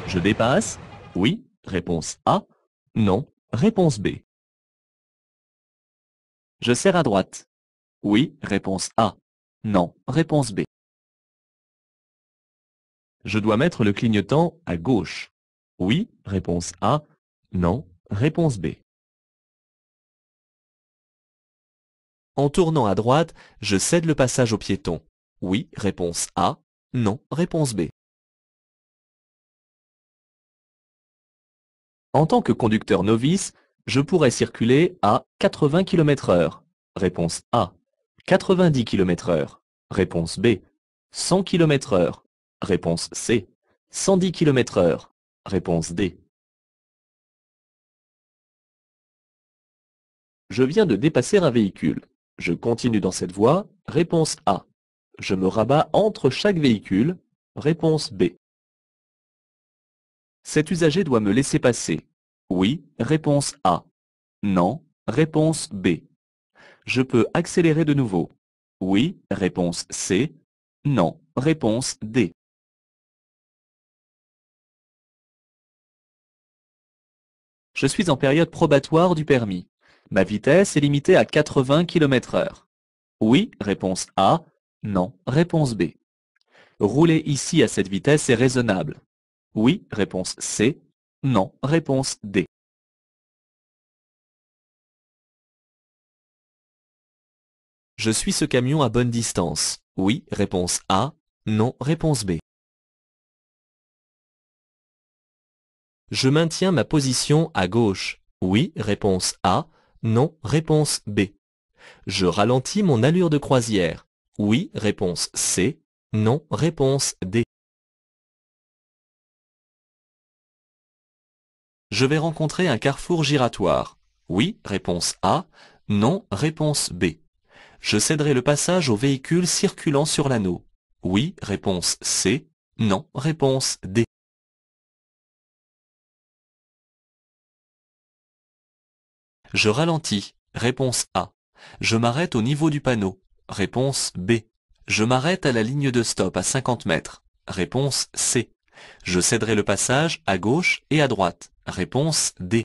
Je dépasse? Oui. Réponse A. Non. Réponse B. Je serre à droite. Oui. Réponse A. Non. Réponse B. Je dois mettre le clignotant à gauche. Oui. Réponse A. Non. Réponse B. En tournant à droite, je cède le passage au piéton. Oui. Réponse A. Non. Réponse B. En tant que conducteur novice, je pourrais circuler à 80 km/h. Réponse A. 90 km/h. Réponse B. 100 km/h. Réponse C. 110 km/h. Réponse D. Je viens de dépasser un véhicule. Je continue dans cette voie. Réponse A. Je me rabats entre chaque véhicule. Réponse B. Cet usager doit me laisser passer. Oui. Réponse A. Non. Réponse B. Je peux accélérer de nouveau. Oui. Réponse C. Non. Réponse D. Je suis en période probatoire du permis. Ma vitesse est limitée à 80 km/h. Oui. Réponse A. Non. Réponse B. Rouler ici à cette vitesse est raisonnable. Oui. Réponse C. Non. Réponse D. Je suis ce camion à bonne distance. Oui. Réponse A. Non. Réponse B. Je maintiens ma position à gauche. Oui. Réponse A. Non. Réponse B. Je ralentis mon allure de croisière. Oui. Réponse C. Non. Réponse D. Je vais rencontrer un carrefour giratoire. Oui. Réponse A. Non. Réponse B. Je céderai le passage aux véhicules circulant sur l'anneau. Oui. Réponse C. Non. Réponse D. Je ralentis. Réponse A. Je m'arrête au niveau du panneau. Réponse B. Je m'arrête à la ligne de stop à 50 mètres. Réponse C. Je céderai le passage à gauche et à droite. Réponse D.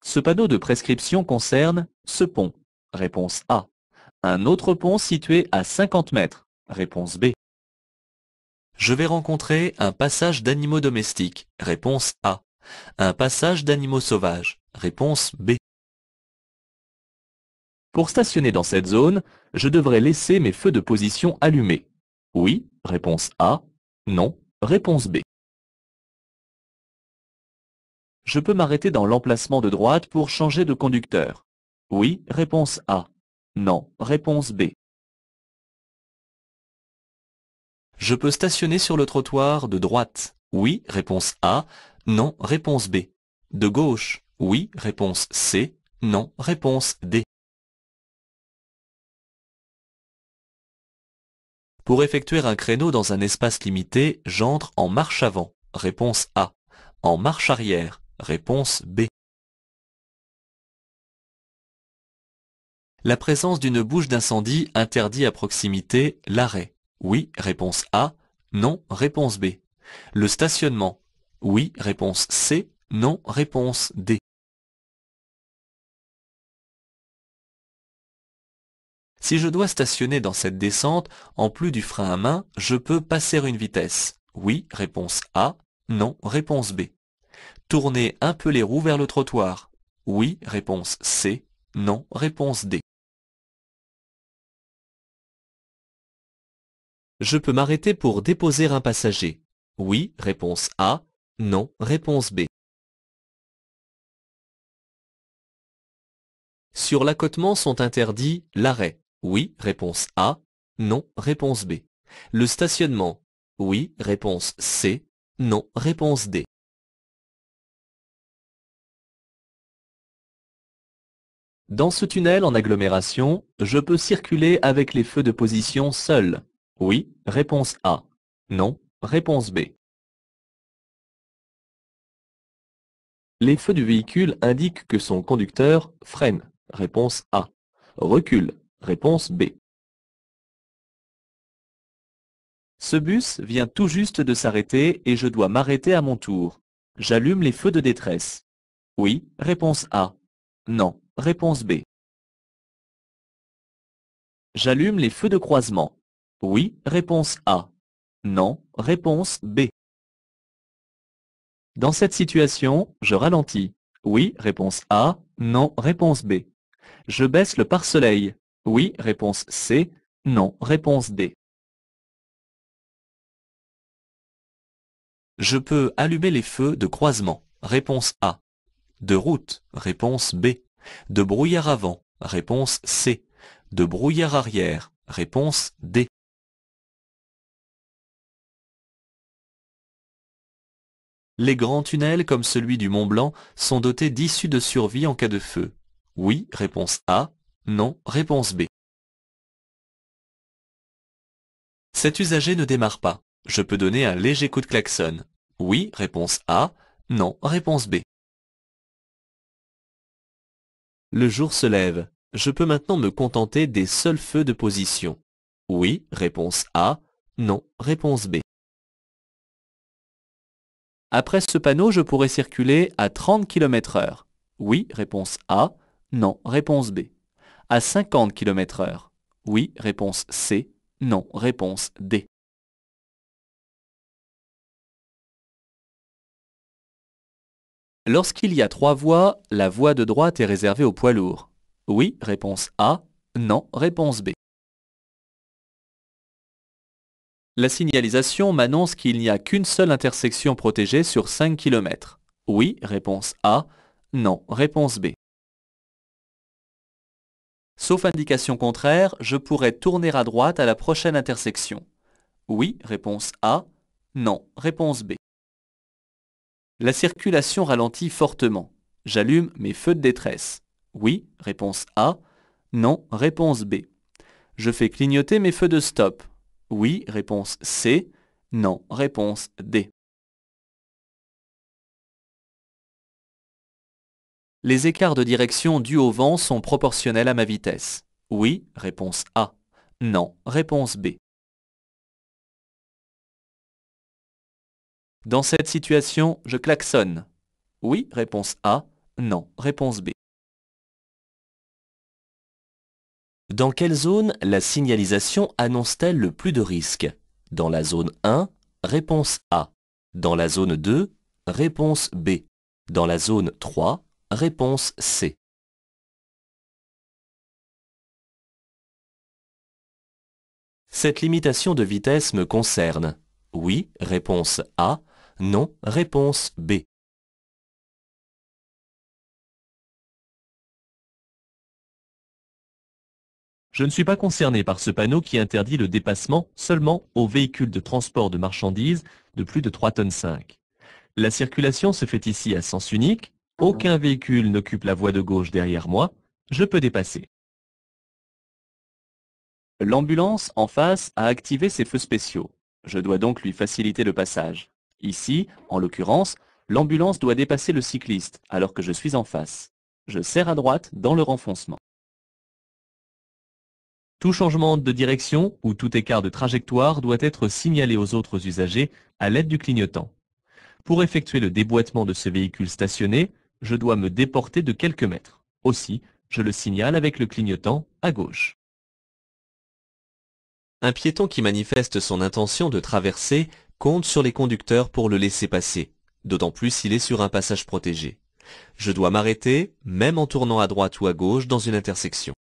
Ce panneau de prescription concerne ce pont. Réponse A. Un autre pont situé à 50 mètres. Réponse B. Je vais rencontrer un passage d'animaux domestiques. Réponse A. Un passage d'animaux sauvages. Réponse B. Pour stationner dans cette zone, je devrais laisser mes feux de position allumés. Oui. Réponse A. Non. Réponse B. Je peux m'arrêter dans l'emplacement de droite pour changer de conducteur. Oui. Réponse A. Non. Réponse B. Je peux stationner sur le trottoir de droite. Oui. Réponse A. Non. Réponse B. De gauche. Oui. Réponse C. Non. Réponse D. Pour effectuer un créneau dans un espace limité, j'entre en marche avant. Réponse A. En marche arrière. Réponse B. La présence d'une bouche d'incendie interdit à proximité l'arrêt. Oui. Réponse A. Non. Réponse B. Le stationnement. Oui. Réponse C. Non. Réponse D. Si je dois stationner dans cette descente, en plus du frein à main, je peux passer une vitesse. Oui. Réponse A. Non. Réponse B. Tourner un peu les roues vers le trottoir. Oui. Réponse C. Non. Réponse D. Je peux m'arrêter pour déposer un passager. Oui. Réponse A. Non. Réponse B. Sur l'accotement sont interdits l'arrêt. Oui. Réponse A. Non. Réponse B. Le stationnement. Oui. Réponse C. Non. Réponse D. Dans ce tunnel en agglomération, je peux circuler avec les feux de position seuls. Oui. Réponse A. Non. Réponse B. Les feux du véhicule indiquent que son conducteur freine. Réponse A. Recule. Réponse B. Ce bus vient tout juste de s'arrêter et je dois m'arrêter à mon tour. J'allume les feux de détresse. Oui, réponse A. Non, réponse B. J'allume les feux de croisement. Oui, réponse A. Non, réponse B. Dans cette situation, je ralentis. Oui, réponse A. Non, réponse B. Je baisse le pare-soleil. Oui, réponse C. Non, réponse D. Je peux allumer les feux de croisement. Réponse A. De route. Réponse B. De brouillard avant. Réponse C. De brouillard arrière. Réponse D. Les grands tunnels comme celui du Mont Blanc sont dotés d'issues de survie en cas de feu. Oui, réponse A. Non, réponse B. Cet usager ne démarre pas. Je peux donner un léger coup de klaxon. Oui, réponse A. Non, réponse B. Le jour se lève. Je peux maintenant me contenter des seuls feux de position. Oui, réponse A. Non, réponse B. Après ce panneau, je pourrais circuler à 30 km/h. Oui, réponse A. Non, réponse B. À 50 km/h. Oui, réponse C. Non, réponse D. Lorsqu'il y a 3 voies, la voie de droite est réservée aux poids lourds. Oui, réponse A. Non, réponse B. La signalisation m'annonce qu'il n'y a qu'une seule intersection protégée sur 5 km. Oui, réponse A. Non, réponse B. Sauf indication contraire, je pourrais tourner à droite à la prochaine intersection. Oui, réponse A. Non, réponse B. La circulation ralentit fortement. J'allume mes feux de détresse. Oui, réponse A. Non, réponse B. Je fais clignoter mes feux de stop. Oui, réponse C. Non, réponse D. Les écarts de direction dus au vent sont proportionnels à ma vitesse. Oui, réponse A. Non, réponse B. Dans cette situation, je klaxonne. Oui, réponse A. Non, réponse B. Dans quelle zone la signalisation annonce-t-elle le plus de risques? Dans la zone 1, réponse A. Dans la zone 2, réponse B. Dans la zone 3, réponse C. Cette limitation de vitesse me concerne. Oui, réponse A. Non, réponse B. Je ne suis pas concerné par ce panneau qui interdit le dépassement seulement aux véhicules de transport de marchandises de plus de 3 tonnes 5. La circulation se fait ici à sens unique, aucun véhicule n'occupe la voie de gauche derrière moi, je peux dépasser. L'ambulance en face a activé ses feux spéciaux. Je dois donc lui faciliter le passage. Ici, en l'occurrence, l'ambulance doit dépasser le cycliste alors que je suis en face. Je serre à droite dans le renfoncement. Tout changement de direction ou tout écart de trajectoire doit être signalé aux autres usagers à l'aide du clignotant. Pour effectuer le déboîtement de ce véhicule stationné, je dois me déporter de quelques mètres. Aussi, je le signale avec le clignotant à gauche. Un piéton qui manifeste son intention de traverser compte sur les conducteurs pour le laisser passer, d'autant plus s'il est sur un passage protégé. Je dois m'arrêter, même en tournant à droite ou à gauche dans une intersection.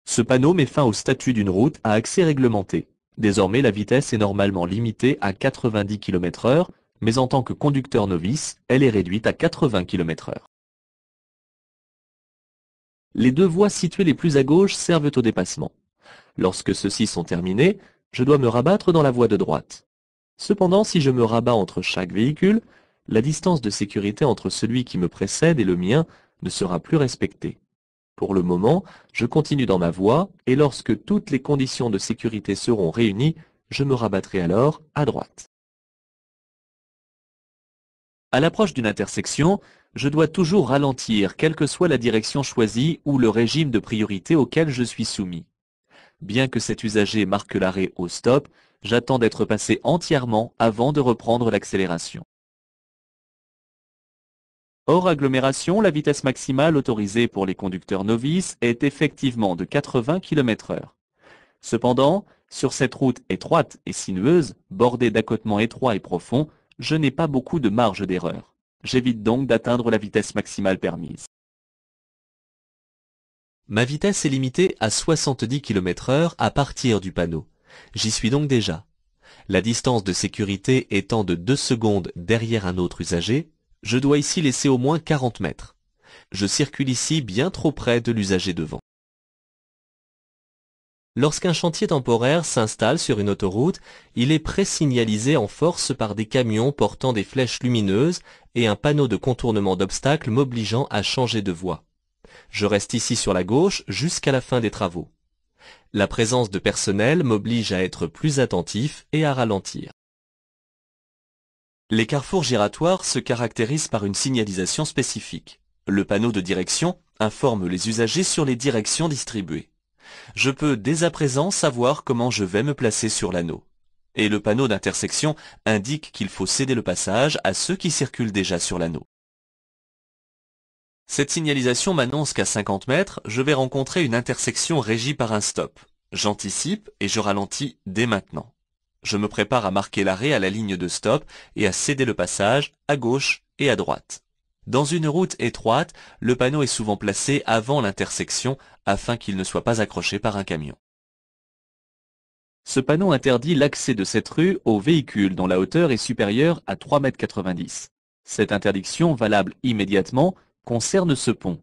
Ce panneau met fin au statut d'une route à accès réglementé. Désormais, la vitesse est normalement limitée à 90 km/h, mais en tant que conducteur novice, elle est réduite à 80 km/h. Les deux voies situées les plus à gauche servent au dépassement. Lorsque ceux-ci sont terminés, je dois me rabattre dans la voie de droite. Cependant, si je me rabats entre chaque véhicule, la distance de sécurité entre celui qui me précède et le mien ne sera plus respectée. Pour le moment, je continue dans ma voie et lorsque toutes les conditions de sécurité seront réunies, je me rabattrai alors à droite. À l'approche d'une intersection, je dois toujours ralentir, quelle que soit la direction choisie ou le régime de priorité auquel je suis soumis. Bien que cet usager marque l'arrêt au stop, j'attends d'être passé entièrement avant de reprendre l'accélération. Hors agglomération, la vitesse maximale autorisée pour les conducteurs novices est effectivement de 80 km/h. Cependant, sur cette route étroite et sinueuse, bordée d'accotements étroits et profonds, je n'ai pas beaucoup de marge d'erreur. J'évite donc d'atteindre la vitesse maximale permise. Ma vitesse est limitée à 70 km/h à partir du panneau. J'y suis donc déjà. La distance de sécurité étant de 2 secondes derrière un autre usager, je dois ici laisser au moins 40 mètres. Je circule ici bien trop près de l'usager devant. Lorsqu'un chantier temporaire s'installe sur une autoroute, il est pré-signalisé en force par des camions portant des flèches lumineuses et un panneau de contournement d'obstacles m'obligeant à changer de voie. Je reste ici sur la gauche jusqu'à la fin des travaux. La présence de personnel m'oblige à être plus attentif et à ralentir. Les carrefours giratoires se caractérisent par une signalisation spécifique. Le panneau de direction informe les usagers sur les directions distribuées. Je peux dès à présent savoir comment je vais me placer sur l'anneau. Et le panneau d'intersection indique qu'il faut céder le passage à ceux qui circulent déjà sur l'anneau. Cette signalisation m'annonce qu'à 50 mètres, je vais rencontrer une intersection régie par un stop. J'anticipe et je ralentis dès maintenant. Je me prépare à marquer l'arrêt à la ligne de stop et à céder le passage à gauche et à droite. Dans une route étroite, le panneau est souvent placé avant l'intersection afin qu'il ne soit pas accroché par un camion. Ce panneau interdit l'accès de cette rue aux véhicules dont la hauteur est supérieure à 3,90 m. Cette interdiction, valable immédiatement, concerne ce pont.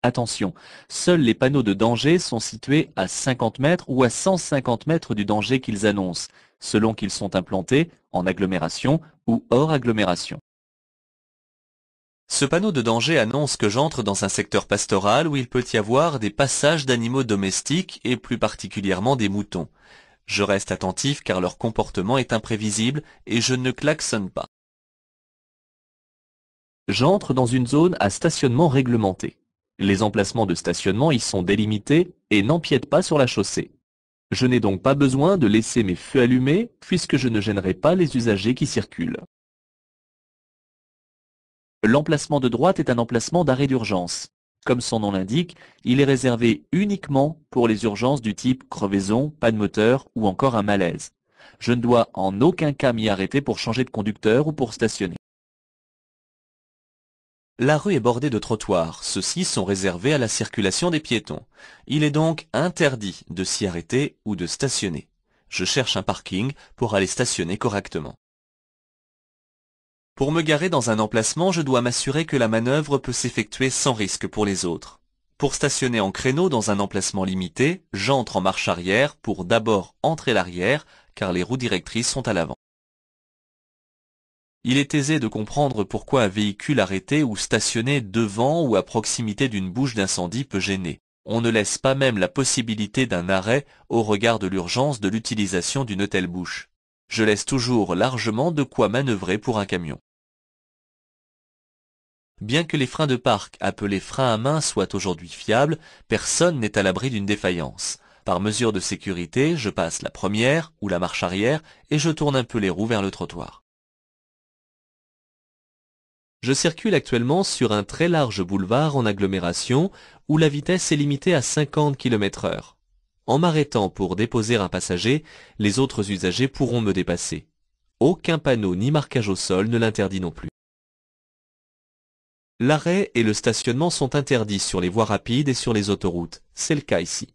Attention, seuls les panneaux de danger sont situés à 50 mètres ou à 150 mètres du danger qu'ils annoncent, selon qu'ils sont implantés en agglomération ou hors agglomération. Ce panneau de danger annonce que j'entre dans un secteur pastoral où il peut y avoir des passages d'animaux domestiques et plus particulièrement des moutons. Je reste attentif car leur comportement est imprévisible et je ne klaxonne pas. J'entre dans une zone à stationnement réglementé. Les emplacements de stationnement y sont délimités et n'empiètent pas sur la chaussée. Je n'ai donc pas besoin de laisser mes feux allumés puisque je ne gênerai pas les usagers qui circulent. L'emplacement de droite est un emplacement d'arrêt d'urgence. Comme son nom l'indique, il est réservé uniquement pour les urgences du type crevaison, panne moteur ou encore un malaise. Je ne dois en aucun cas m'y arrêter pour changer de conducteur ou pour stationner. La rue est bordée de trottoirs. Ceux-ci sont réservés à la circulation des piétons. Il est donc interdit de s'y arrêter ou de stationner. Je cherche un parking pour aller stationner correctement. Pour me garer dans un emplacement, je dois m'assurer que la manœuvre peut s'effectuer sans risque pour les autres. Pour stationner en créneau dans un emplacement limité, j'entre en marche arrière pour d'abord entrer l'arrière, car les roues directrices sont à l'avant. Il est aisé de comprendre pourquoi un véhicule arrêté ou stationné devant ou à proximité d'une bouche d'incendie peut gêner. On ne laisse pas même la possibilité d'un arrêt au regard de l'urgence de l'utilisation d'une telle bouche. Je laisse toujours largement de quoi manœuvrer pour un camion. Bien que les freins de parc appelés freins à main soient aujourd'hui fiables, personne n'est à l'abri d'une défaillance. Par mesure de sécurité, je passe la première ou la marche arrière et je tourne un peu les roues vers le trottoir. Je circule actuellement sur un très large boulevard en agglomération où la vitesse est limitée à 50 km/h. En m'arrêtant pour déposer un passager, les autres usagers pourront me dépasser. Aucun panneau ni marquage au sol ne l'interdit non plus. L'arrêt et le stationnement sont interdits sur les voies rapides et sur les autoroutes. C'est le cas ici.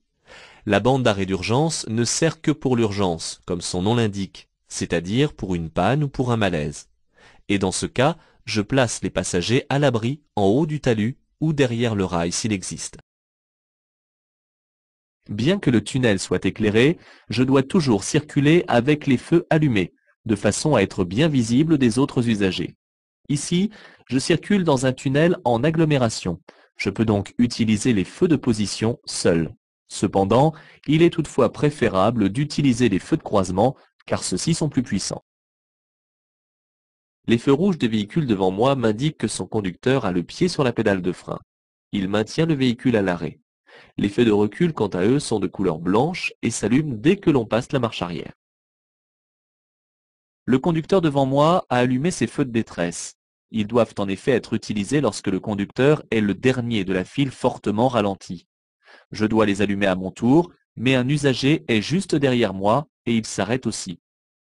La bande d'arrêt d'urgence ne sert que pour l'urgence, comme son nom l'indique, c'est-à-dire pour une panne ou pour un malaise. Et dans ce cas, je place les passagers à l'abri en haut du talus ou derrière le rail s'il existe. Bien que le tunnel soit éclairé, je dois toujours circuler avec les feux allumés, de façon à être bien visible des autres usagers. Ici, je circule dans un tunnel en agglomération. Je peux donc utiliser les feux de position seuls. Cependant, il est toutefois préférable d'utiliser les feux de croisement, car ceux-ci sont plus puissants. Les feux rouges des véhicules devant moi m'indiquent que son conducteur a le pied sur la pédale de frein. Il maintient le véhicule à l'arrêt. Les feux de recul, quant à eux, sont de couleur blanche et s'allument dès que l'on passe la marche arrière. Le conducteur devant moi a allumé ses feux de détresse. Ils doivent en effet être utilisés lorsque le conducteur est le dernier de la file fortement ralenti. Je dois les allumer à mon tour, mais un usager est juste derrière moi et il s'arrête aussi.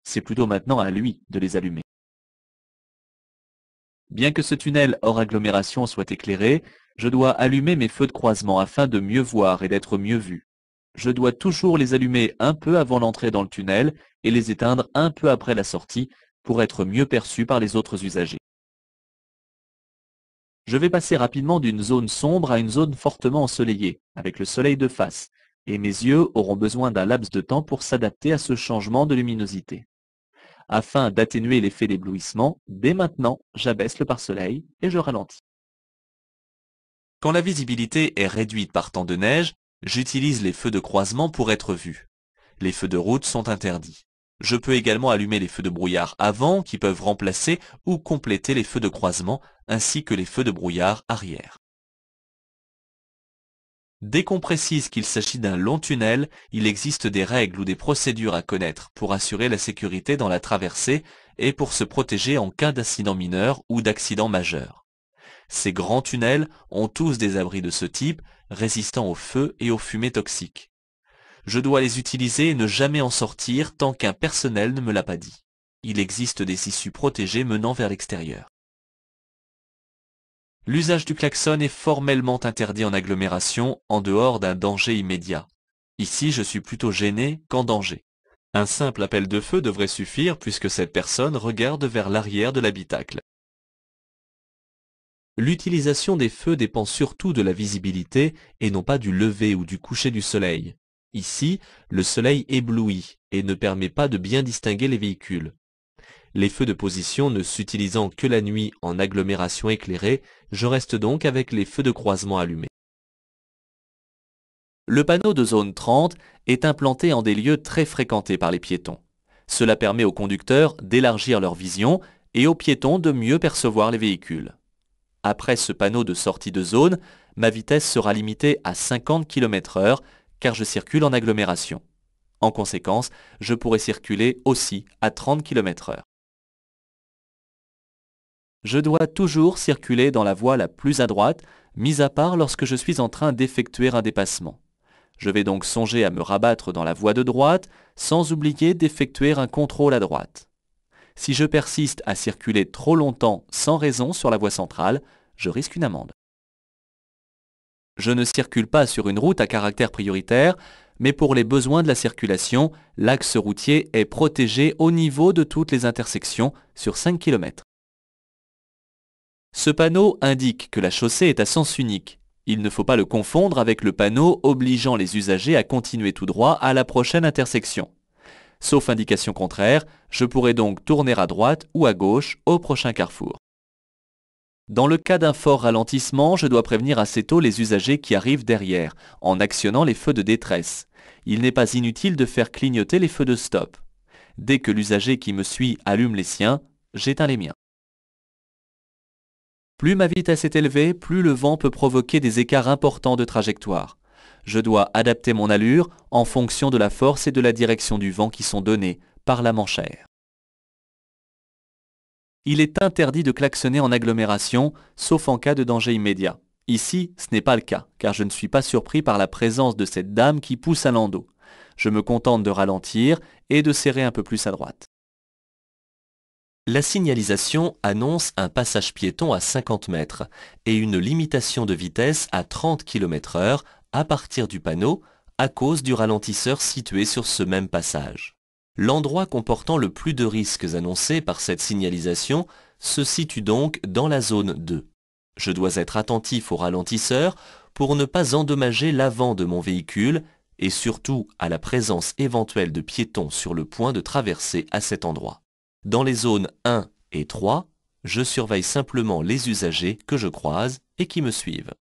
C'est plutôt maintenant à lui de les allumer. Bien que ce tunnel hors agglomération soit éclairé, je dois allumer mes feux de croisement afin de mieux voir et d'être mieux vu. Je dois toujours les allumer un peu avant l'entrée dans le tunnel et les éteindre un peu après la sortie pour être mieux perçus par les autres usagers. Je vais passer rapidement d'une zone sombre à une zone fortement ensoleillée, avec le soleil de face, et mes yeux auront besoin d'un laps de temps pour s'adapter à ce changement de luminosité. Afin d'atténuer l'effet d'éblouissement, dès maintenant, j'abaisse le pare-soleil et je ralentis. Quand la visibilité est réduite par temps de neige, j'utilise les feux de croisement pour être vu. Les feux de route sont interdits. Je peux également allumer les feux de brouillard avant qui peuvent remplacer ou compléter les feux de croisement ainsi que les feux de brouillard arrière. Dès qu'on précise qu'il s'agit d'un long tunnel, il existe des règles ou des procédures à connaître pour assurer la sécurité dans la traversée et pour se protéger en cas d'incident mineur ou d'accident majeur. Ces grands tunnels ont tous des abris de ce type, résistants au feu et aux fumées toxiques. Je dois les utiliser et ne jamais en sortir tant qu'un personnel ne me l'a pas dit. Il existe des issues protégées menant vers l'extérieur. L'usage du klaxon est formellement interdit en agglomération en dehors d'un danger immédiat. Ici, je suis plutôt gêné qu'en danger. Un simple appel de feu devrait suffire puisque cette personne regarde vers l'arrière de l'habitacle. L'utilisation des feux dépend surtout de la visibilité et non pas du lever ou du coucher du soleil. Ici, le soleil éblouit et ne permet pas de bien distinguer les véhicules. Les feux de position ne s'utilisant que la nuit en agglomération éclairée, je reste donc avec les feux de croisement allumés. Le panneau de zone 30 est implanté en des lieux très fréquentés par les piétons. Cela permet aux conducteurs d'élargir leur vision et aux piétons de mieux percevoir les véhicules. Après ce panneau de sortie de zone, ma vitesse sera limitée à 50 km/h car je circule en agglomération. En conséquence, je pourrai circuler aussi à 30 km/h. Je dois toujours circuler dans la voie la plus à droite, mis à part lorsque je suis en train d'effectuer un dépassement. Je vais donc songer à me rabattre dans la voie de droite, sans oublier d'effectuer un contrôle à droite. Si je persiste à circuler trop longtemps sans raison sur la voie centrale, je risque une amende. Je ne circule pas sur une route à caractère prioritaire, mais pour les besoins de la circulation, l'axe routier est protégé au niveau de toutes les intersections sur 5 km. Ce panneau indique que la chaussée est à sens unique. Il ne faut pas le confondre avec le panneau obligeant les usagers à continuer tout droit à la prochaine intersection. Sauf indication contraire, je pourrai donc tourner à droite ou à gauche au prochain carrefour. Dans le cas d'un fort ralentissement, je dois prévenir assez tôt les usagers qui arrivent derrière, en actionnant les feux de détresse. Il n'est pas inutile de faire clignoter les feux de stop. Dès que l'usager qui me suit allume les siens, j'éteins les miens. Plus ma vitesse est élevée, plus le vent peut provoquer des écarts importants de trajectoire. Je dois adapter mon allure en fonction de la force et de la direction du vent qui sont données par la manchère. Il est interdit de klaxonner en agglomération, sauf en cas de danger immédiat. Ici, ce n'est pas le cas, car je ne suis pas surpris par la présence de cette dame qui pousse à l'endos. Je me contente de ralentir et de serrer un peu plus à droite. La signalisation annonce un passage piéton à 50 mètres et une limitation de vitesse à 30 km/h à partir du panneau à cause du ralentisseur situé sur ce même passage. L'endroit comportant le plus de risques annoncés par cette signalisation se situe donc dans la zone 2. Je dois être attentif au ralentisseur pour ne pas endommager l'avant de mon véhicule et surtout à la présence éventuelle de piétons sur le point de traverser à cet endroit. Dans les zones 1 et 3, je surveille simplement les usagers que je croise et qui me suivent.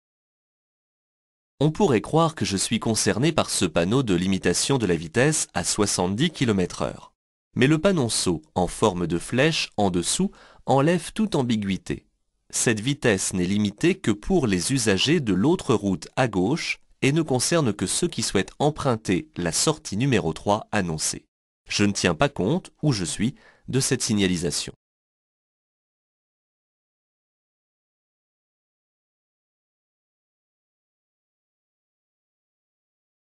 On pourrait croire que je suis concerné par ce panneau de limitation de la vitesse à 70 km/h. Mais le panonceau en forme de flèche en dessous enlève toute ambiguïté. Cette vitesse n'est limitée que pour les usagers de l'autre route à gauche et ne concerne que ceux qui souhaitent emprunter la sortie numéro 3 annoncée. Je ne tiens pas compte, où je suis, de cette signalisation.